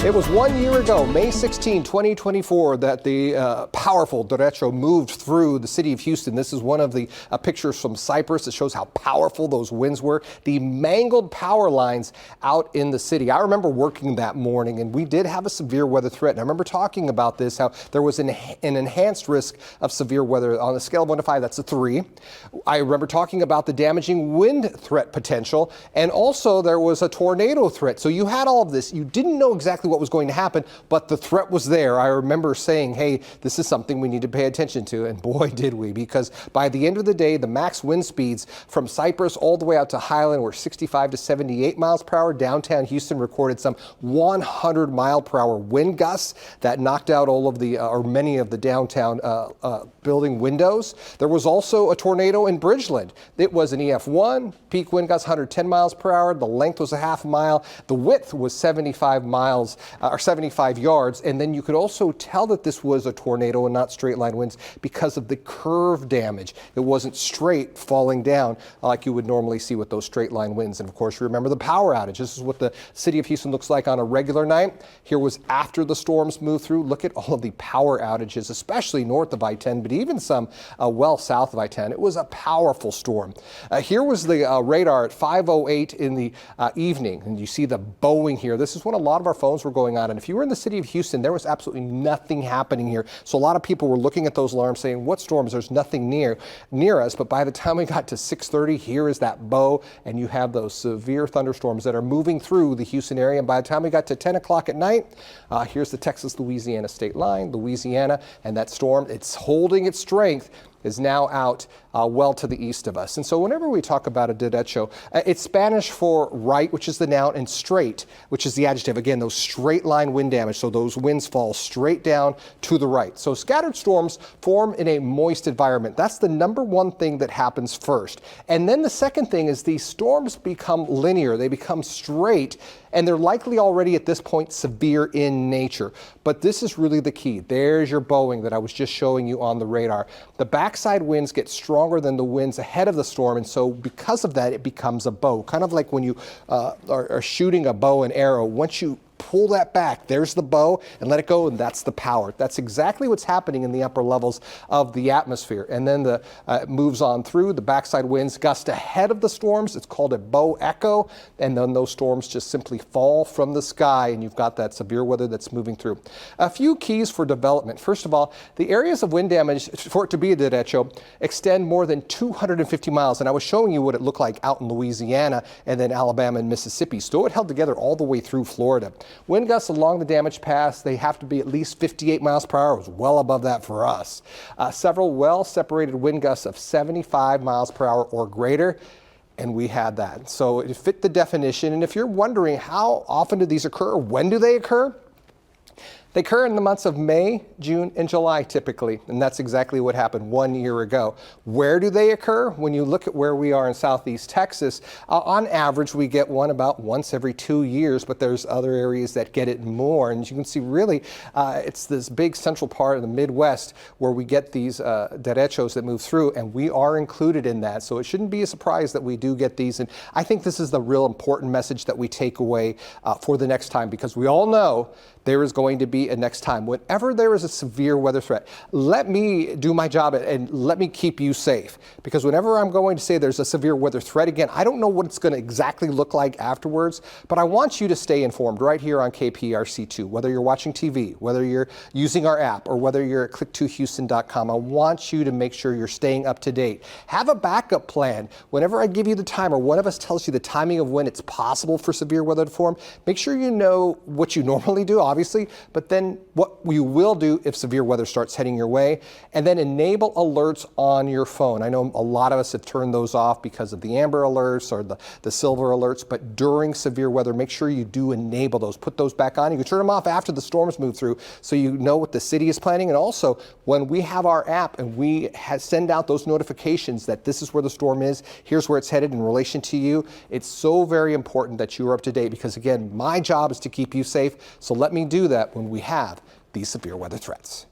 It was 1 year ago, May 16, 2024, that the powerful Derecho moved through the city of Houston. This is one of the pictures from Cyprus that shows how powerful those winds were. The mangled power lines out in the city. I remember working that morning, and we did have a severe weather threat. And I remember talking about this, how there was an enhanced risk of severe weather. On a scale of 1 to 5, that's a 3. I remember talking about the damaging wind threat potential, and also there was a tornado threat. So you had all of this. You didn't know exactly what was going to happen, but the threat was there. I remember saying, hey, this is something we need to pay attention to, and boy, did we, because by the end of the day, the max wind speeds from Cyprus all the way out to Highland were 65 to 78 miles per hour. Downtown Houston recorded some 100 mile per hour wind gusts that knocked out all of the, or many of the downtown building windows. There was also a tornado in Bridgeland. It was an EF1, peak wind gusts 110 miles per hour. The length was a half mile. The width was 75 miles, or 75 yards. And then you could also tell that this was a tornado and not straight line winds because of the curve damage. It wasn't straight falling down like you would normally see with those straight line winds. And of course, you remember the power outage. This is what the city of Houston looks like on a regular night. Here was after the storms moved through. Look at all of the power outages, especially north of I-10, but even some well south of I-10. It was a powerful storm. Here was the radar at 5:08 in the evening, and you see the bowing here. This is when a lot of our phones were going on, and if you were in the city of Houston, there was absolutely nothing happening here. So a lot of people were looking at those alarms saying, what storms? There's nothing near us. But by the time we got to 6:30, here is that bow, and you have those severe thunderstorms that are moving through the Houston area. And by the time we got to 10 o'clock at night, here's the Texas-Louisiana state line, Louisiana, and that storm, it's holding its strength, is now out well to the east of us. And so whenever we talk about a derecho, it's Spanish for right, which is the noun, and straight, which is the adjective. Again, those straight line wind damage, so those winds fall straight down to the right. So scattered storms form in a moist environment. That's the number one thing that happens first. And then the second thing is these storms become linear. They become straight, and they're likely already at this point severe in nature. But this is really the key. There's your bowing that I was just showing you on the radar. The backside winds get stronger than the winds ahead of the storm, and so because of that, it becomes a bow. Kind of like when you are shooting a bow and arrow. Once you pull that back, there's the bow, and let it go, and that's the power. That's exactly what's happening in the upper levels of the atmosphere. And then it moves on through. The backside winds gust ahead of the storms. It's called a bow echo, and then those storms just simply fall from the sky, and you've got that severe weather that's moving through. A few keys for development. First of all, the areas of wind damage, for it to be a derecho, extend more than 250 miles, and I was showing you what it looked like out in Louisiana and then Alabama and Mississippi. So it held together all the way through Florida. Wind gusts along the damaged pass, they have to be at least 58 miles per hour. It was well above that for us. Several well-separated wind gusts of 75 miles per hour or greater, and we had that. So it fit the definition. And if you're wondering how often do these occur, when do they occur? They occur in the months of May, June, and July typically, and that's exactly what happened 1 year ago. Where do they occur? When you look at where we are in southeast Texas, on average we get one about once every 2 years, but there's other areas that get it more. And you can see really it's this big central part of the Midwest where we get these derechos that move through, and we are included in that. So it shouldn't be a surprise that we do get these. And I think this is the real important message that we take away for the next time, because we all know there is going to be a next time. Whenever there is a severe weather threat, let me do my job and let me keep you safe. Because whenever I'm going to say there's a severe weather threat again, I don't know what it's going to exactly look like afterwards, but I want you to stay informed right here on KPRC2. Whether you're watching TV, whether you're using our app, or whether you're at click2houston.com, I want you to make sure you're staying up to date. Have a backup plan. Whenever I give you the time, or one of us tells you the timing of when it's possible for severe weather to form, make sure you know what you normally do, obviously, but then what you will do if severe weather starts heading your way, and then enable alerts on your phone. I know a lot of us have turned those off because of the amber alerts or the silver alerts, but during severe weather, make sure you do enable those. Put those back on. You can turn them off after the storms move through so you know what the city is planning. And also, when we have our app and we send out those notifications that this is where the storm is, here's where it's headed in relation to you, it's so very important that you are up to date, because again, my job is to keep you safe. So let me do that when we have these severe weather threats.